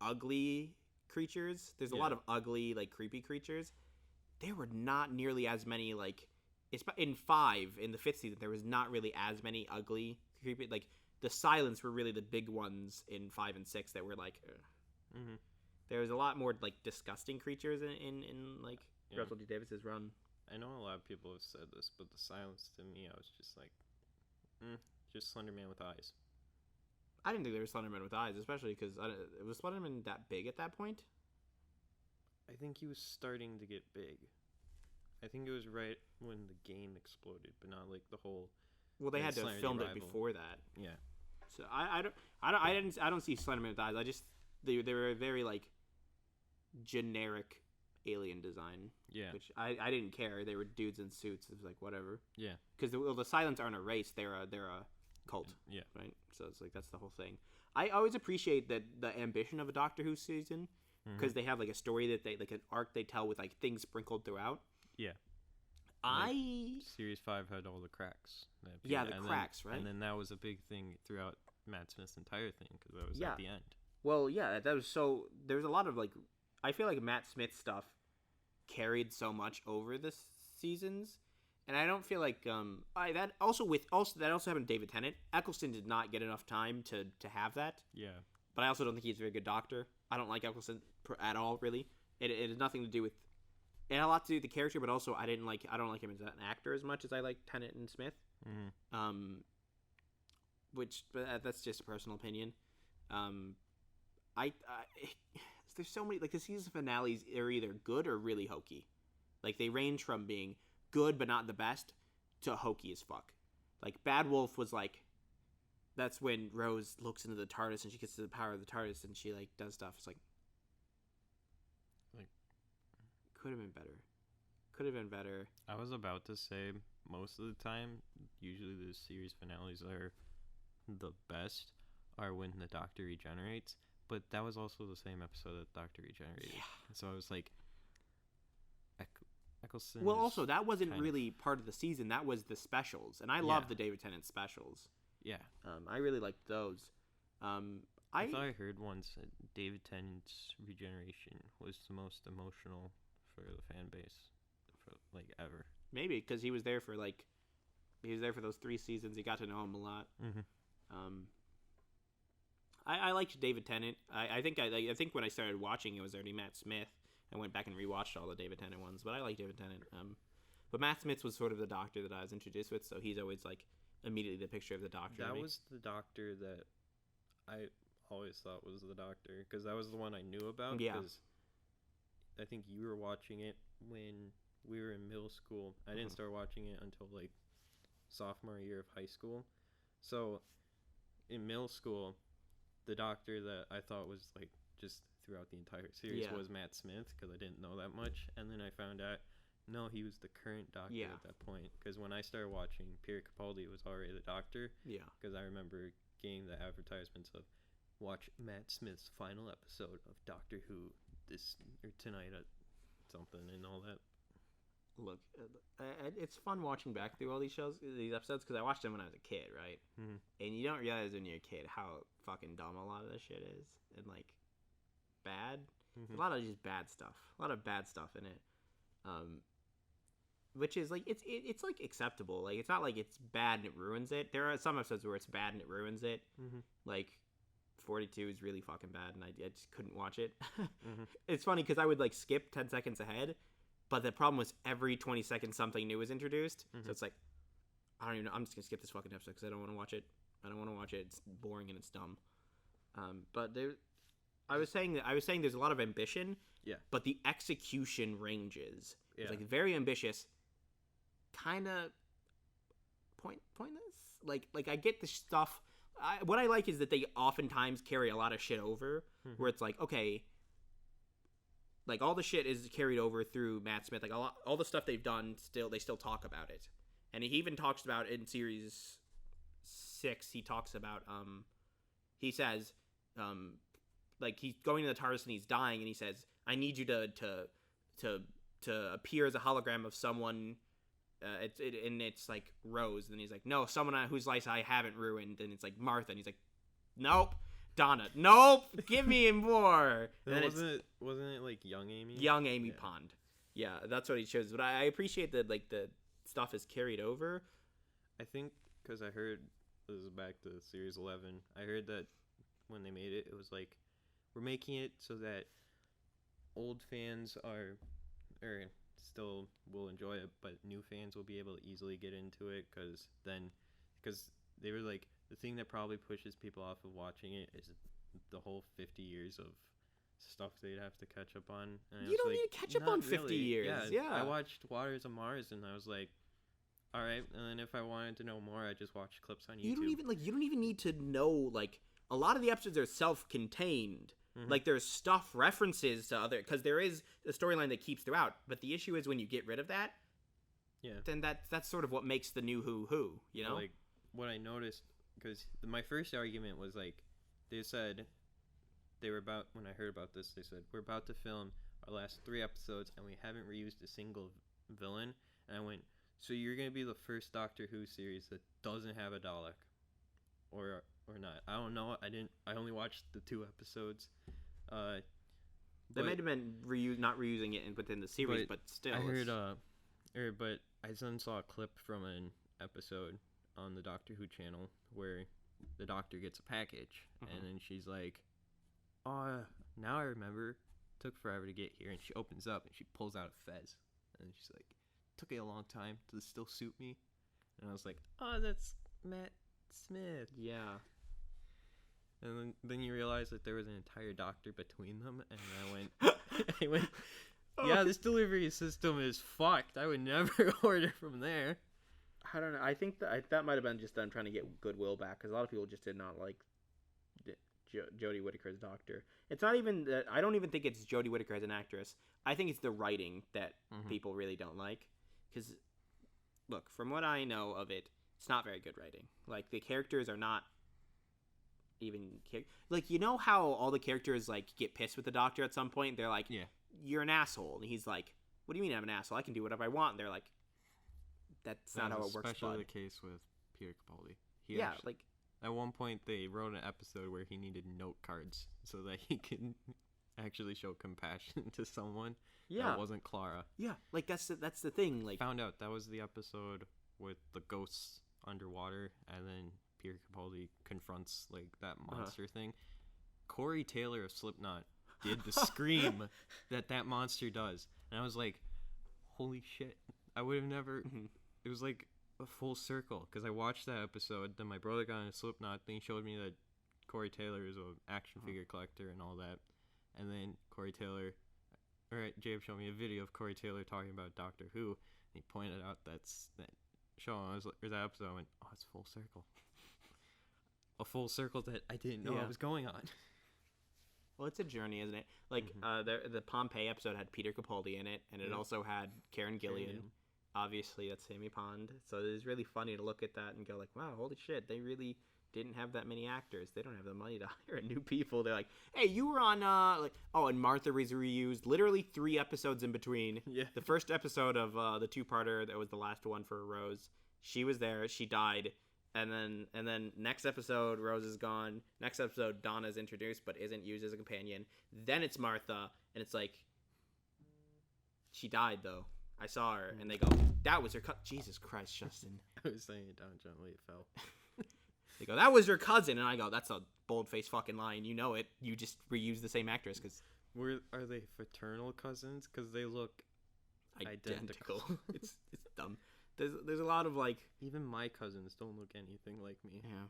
ugly creatures. There's a lot of ugly, like creepy creatures. There were not nearly as many like. In 5, in the 5th season, there was not really as many ugly, creepy, like, the Silents were really the big ones in 5 and 6 that were, like, there was a lot more, like, disgusting creatures in like, Russell T Davies' run. I know a lot of people have said this, but the Silence, to me, I was just like, just Slender Man with eyes. I didn't think there was Slender Man with eyes, especially because, was Slender Man that big at that point? I think he was starting to get big. I think it was right when the game exploded, but not like the whole. Well, they had to have filmed it before that. Yeah. So I don't see Slenderman with eyes. I just they were a very like generic alien design. Yeah. Which I didn't care. They were dudes in suits. It was like whatever. Yeah. Because the Silents aren't a race. They're a cult. Yeah. Right. So it's like that's the whole thing. I always appreciate the ambition of a Doctor Who season because they have like a story that they like an arc they tell with like things sprinkled throughout. Yeah. Series 5 had all the cracks. Cracks, right? And then that was a big thing throughout Matt Smith's entire thing because that was at the end. Well, yeah, that was so. There's a lot of like, I feel like Matt Smith stuff carried so much over the seasons, and I don't feel like that also happened to David Tennant. Eccleston did not get enough time to have that. Yeah. But I also don't think he's a very good doctor. I don't like Eccleston at all, really. It has nothing to do with. It had a lot to do with the character, but also I don't like him as an actor as much as I like Tennant and Smith. Mm-hmm. But that's just a personal opinion. There's so many, like, the season finales are either good or really hokey. Like, they range from being good but not the best to hokey as fuck. Like, Bad Wolf was like, that's when Rose looks into the TARDIS and she gets to the power of the TARDIS and she, like, does stuff. It's like could have been better. Could have been better. I was about to say, most of the time, usually the series finales are the best, are when the Doctor regenerates. But that was also the same episode that Doctor regenerated. Yeah. So I was like, Eccleston. Well, also, that wasn't really part of the season. That was the specials. And I love the David Tennant specials. Yeah. I really liked those. I thought I heard once that David Tennant's regeneration was the most emotional for the fan base, ever. Maybe, because he was there for those 3 seasons. He got to know him a lot. Mm-hmm. I liked David Tennant. I think when I started watching, it was already Matt Smith. I went back and rewatched all the David Tennant ones, but I like David Tennant. But Matt Smith was sort of the Doctor that I was introduced with, so he's always like immediately the picture of the Doctor. That was the Doctor that I always thought was the Doctor, because that was the one I knew about. Yeah. Because I think you were watching it when we were in middle school. I didn't start watching it until like sophomore year of high school. So in middle school, the Doctor that I thought was like just throughout the entire series was Matt Smith, because I didn't know that much. And then I found out, no, he was the current Doctor at that point. Because when I started watching, Pierre Capaldi was already the Doctor. Yeah. Because I remember getting the advertisements of, watch Matt Smith's final episode of Doctor Who tonight at something and all that. Look, it's fun watching back through all these episodes, because I watched them when I was a kid, right? Mm-hmm. And you don't realize when you're a kid how fucking dumb a lot of this shit is, and like bad. Mm-hmm. A lot of just bad stuff. A lot of bad stuff in it. Which is like it's like acceptable. Like, it's not like it's bad and it ruins it. There are some episodes where it's bad and it ruins it. Mm-hmm. Like 42 is really fucking bad, and I just couldn't watch it. Mm-hmm. It's funny because I would like skip 10 seconds ahead, but the problem was every 20 seconds something new was introduced. Mm-hmm. So it's like, I don't even know. I'm just gonna skip this fucking episode because I don't want to watch it. It's boring and it's dumb. But I was saying there's a lot of ambition. Yeah. But the execution ranges. Yeah. It's like very ambitious, kind of pointless. Like I get the stuff. What I like is that they oftentimes carry a lot of shit over, where it's like, okay, like all the shit is carried over through Matt Smith. Like all the stuff they've done, they still talk about it, and he even talks about in series 6. He talks about he says like he's going to the TARDIS and he's dying, and he says, I need you to appear as a hologram of someone. And it's like Rose, and he's like, no, someone whose life I haven't ruined, and it's like Martha, and he's like, nope, Donna, nope, give me more. And then wasn't it like young Amy? Young Amy Pond. Yeah, that's what he chose. But I appreciate that like the stuff is carried over. I think because I heard, this is back to series 11, I heard that when they made it, it was like, we're making it so that old fans still will enjoy it, but new fans will be able to easily get into it, because they were like, the thing that probably pushes people off of watching it is the whole 50 years of stuff they'd have to catch up on. And you don't need to catch up on 50 years. Yeah. I watched Waters of Mars, and I was like, all right. And then if I wanted to know more, I just watched clips on YouTube. You don't even need to know, like, a lot of the episodes are self-contained. Mm-hmm. Like, there's stuff, references to other, because there is a storyline that keeps throughout. But the issue is when you get rid of that, then that's sort of what makes the new Who, you know? Like, what I noticed, because my first argument was, like, they said, when I heard about this, they said, we're about to film our last 3 episodes, and we haven't reused a single villain. And I went, so you're going to be the first Doctor Who series that doesn't have a Dalek? Or not. I don't know. I only watched the 2 episodes. They might have been not reusing it within the series, but still. I heard, but I then saw a clip from an episode on the Doctor Who channel where the Doctor gets a package, and then she's like, "Oh, now I remember. Took forever to get here." And she opens up and she pulls out a fez, and she's like, "Took me a long time. Does it still suit me?" And I was like, "Oh, that's Matt Smith." Yeah. And then you realize that there was an entire Doctor between them, and I went, yeah, this delivery system is fucked. I would never order from there. I don't know. I think that might have been just them trying to get goodwill back, because a lot of people just did not like Jodie Whittaker's Doctor. It's not even that. I don't even think it's Jodie Whittaker as an actress. I think it's the writing that people really don't like. Because, look, from what I know of it, it's not very good writing. Like, the characters are not even like, you know how all the characters like get pissed with the Doctor at some point? They're like, yeah, you're an asshole, and he's like, what do you mean I'm an asshole? I can do whatever I want. And they're like, that's not how it works. Especially the case with Peter Capaldi. Like at one point they wrote an episode where he needed note cards so that he could actually show compassion to someone. Yeah, that wasn't Clara. Yeah, like that's the thing. Like, found out that was the episode with the ghosts underwater, and then Peter Capaldi confronts like that monster thing. Corey Taylor of Slipknot did the scream that monster does, and I was like, holy shit, I would have never. It was like a full circle, because I watched that episode, then my brother got into Slipknot, then he showed me that Corey Taylor is an action figure collector and all that, and then Jabe showed me a video of Corey Taylor talking about Doctor Who, and he pointed out that show, or that episode. I went, oh, it's full circle. A full circle that I didn't know I was going on. Well, it's a journey, isn't it? Like, the Pompeii episode had Peter Capaldi in it, and it also had Karen Gillian. Obviously, that's Sammy Pond. So it was really funny to look at that and go like, wow, holy shit, they really didn't have that many actors. They don't have the money to hire new people. They're like, hey, you were on, and Martha was reused literally 3 episodes in between. Yeah. The first episode of the 2-parter, that was the last one for Rose. She was there. She died. And then next episode, Rose is gone. Next episode, Donna's introduced but isn't used as a companion. Then it's Martha, and it's like, she died, though. I saw her, and they go, that was her Jesus Christ, Justin. I was saying it down gently, it fell. They go, that was your cousin, and I go, that's a bold-faced fucking line. You know it. You just reuse the same actress, because... Are they fraternal cousins? Because they look identical. It's dumb. There's a lot of, like... Even my cousins don't look anything like me. Yeah.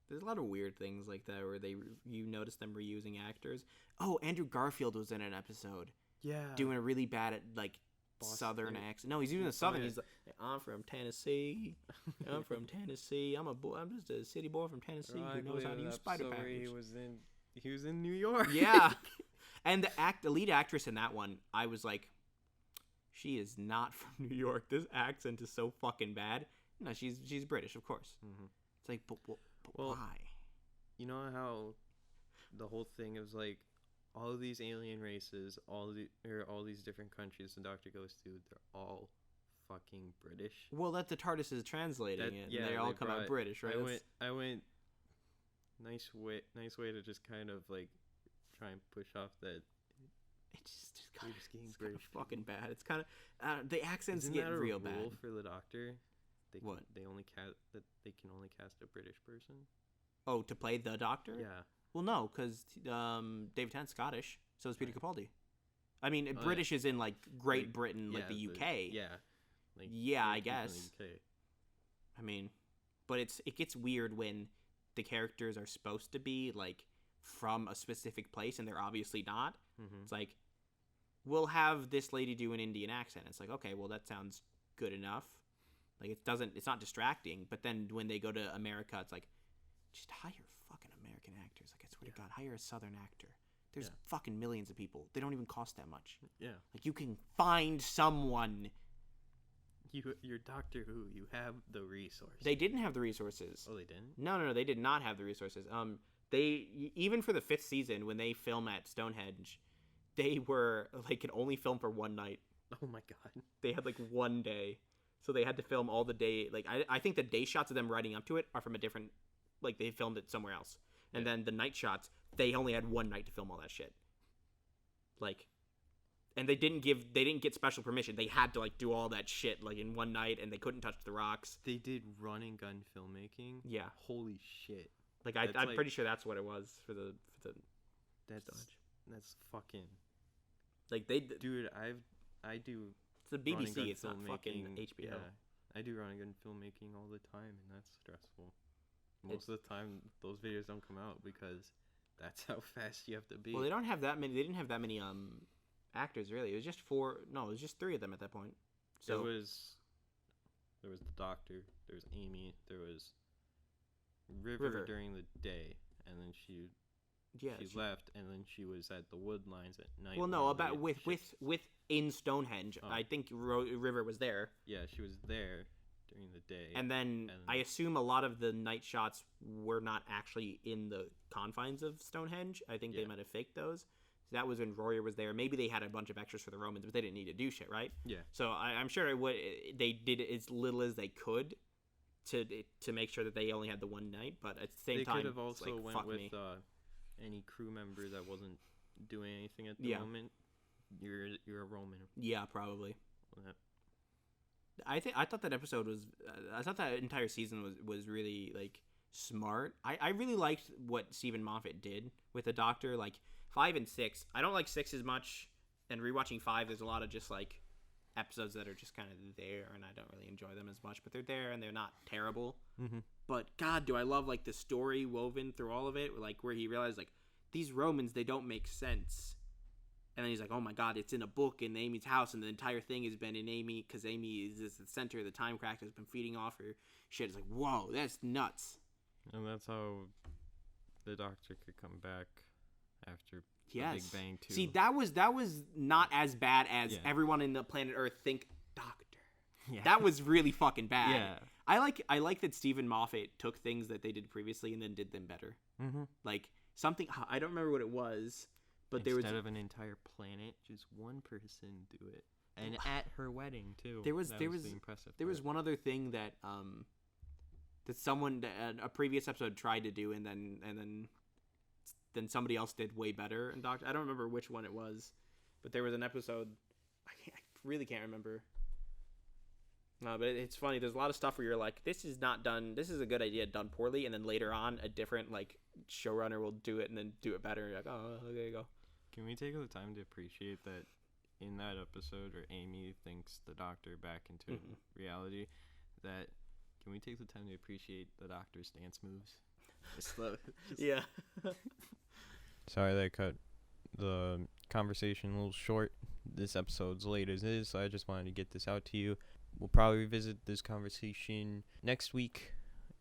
There's a lot of weird things like that where you notice them reusing actors. Oh, Andrew Garfield was in an episode. Yeah. Doing a really bad, like, Boston. Southern accent. No, he's using a Southern. He's like, I'm from Tennessee. I'm from Tennessee. I'm just a city boy from Tennessee who knows how to use spider package. He was in New York. Yeah. And the lead actress in that one, I was like, she is not from New York. This accent is so fucking bad. No, she's British, of course. Mm-hmm. It's like, but why? You know how the whole thing is like, all of these alien races, all these different countries the Doctor goes to, they're all fucking British. Well, that the TARDIS is translating it. Yeah, and they all come out British, right? I went. Nice way to just kind of like try and push off that. It's just kind of fucking bad. It's kind of the accents get real bad. Rule for the Doctor? They can only cast a British person. Oh, to play the Doctor? Yeah. Well, no, because David Tennant's Scottish, so is Peter Capaldi. I mean, British is in, like, Great Britain, like the UK. I guess. I mean, but it gets weird when the characters are supposed to be, like, from a specific place, and they're obviously not. Mm-hmm. It's like, we'll have this lady do an Indian accent. It's like, okay, well, that sounds good enough. Like, it's not distracting, but then when they go to America, it's like, just hire fucking American actors. Like, I swear to God, hire a Southern actor. There's fucking millions of people. They don't even cost that much. Yeah. Like, you can find someone. You're Doctor Who. You have the resources. They didn't have the resources. Oh, they didn't? No, they did not have the resources. They, even for the 5th season, when they film at Stonehenge, they could only film for one night. Oh my God. They had, like, one day. So they had to film all the day. Like, I think the day shots of them riding up to it are from a different, like, they filmed it somewhere else. And then the night shots, they only had one night to film all that shit. like, and they didn't get special permission. They had to like do all that shit like in one night, and they couldn't touch the rocks. They did run and gun filmmaking. Yeah. Holy shit. Like I'm pretty sure that's what it was for the That's fucking. Like they Dude, I do. It's the run and gun BBC. It's not fucking HBO. Yeah, I do run and gun filmmaking all the time, and that's stressful. Most of the time, those videos don't come out because that's how fast you have to be. Well, they don't have that many. They didn't have that many actors really. It was just four. No, it was just three of them at that point. So there was the doctor. There was Amy. There was River during the day, and then she left, and then she was at the Woodlines at night. Well, no, about with in Stonehenge. Oh. I think River was there. Yeah, she was there during the day. And then I assume a lot of the night shots were not actually in the confines of Stonehenge. I think they might have faked those. So that was when Royer was there. Maybe they had a bunch of extras for the Romans, but they didn't need to do shit, right? Yeah. So I'm sure they did as little as they could to make sure that they only had the one night. But at the same time, they could have also like, went with any crew member that wasn't doing anything at the moment. You're a Roman. Yeah, probably. Yeah. I thought that episode was I thought that entire season was really like smart. I really liked what Stephen Moffat did with the Doctor. Like 5 and 6, I don't like 6 as much, and rewatching 5, there's a lot of just like episodes that are just kind of there, and I don't really enjoy them as much. But they're there, and they're not terrible. Mm-hmm. But God, do I love like the story woven through all of it, like where he realized like these Romans, they don't make sense. And then he's like, oh my God, it's in a book in Amy's house, and the entire thing has been in Amy, because Amy is the center of the time crack has been feeding off her shit. It's like, whoa, that's nuts. And that's how the Doctor could come back after the Big Bang too. See, that was not as bad as everyone in the planet Earth think Doctor. Yeah. That was really fucking bad. Yeah. I like that Stephen Moffat took things that they did previously and then did them better. Mm-hmm. Like something, I don't remember what it was. But instead of an entire planet, just one person do it, and at her wedding too. There was the impressive there was one other thing that someone a previous episode tried to do, and then somebody else did way better. And Doctor, I don't remember which one it was, but there was an episode I really can't remember. No, but it's funny. There's a lot of stuff where you're like, this is not done. This is a good idea done poorly, and then later on, a different like showrunner will do it and then do it better. And you're like, oh, there you go. Can we take the time to appreciate that in that episode where Amy thinks the Doctor back into reality? That can we take the time to appreciate the Doctor's dance moves? Yeah. Sorry that I cut the conversation a little short. This episode's late as is, so I just wanted to get this out to you. We'll probably revisit this conversation next week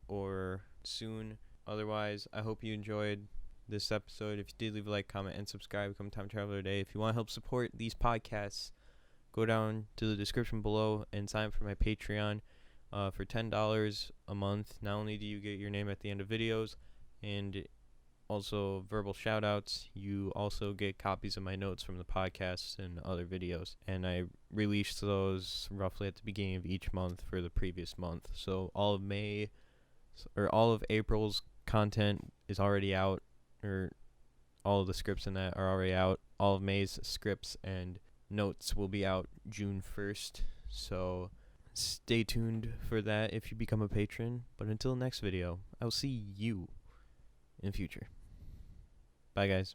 or soon. Otherwise, I hope you enjoyed this episode. If you did, leave a like, comment, and subscribe. Become a Time Traveler today. If you want to help support these podcasts, go down to the description below and sign up for my Patreon for $10 a month. Not only do you get your name at the end of videos and also verbal shout-outs, you also get copies of my notes from the podcasts and other videos. And I release those roughly at the beginning of each month for the previous month. So all of April's content is already out, or all of the scripts in that are already out. All of May's scripts and notes will be out June 1st. So stay tuned for that if you become a patron. But until next video, I'll see you in the future. Bye, guys.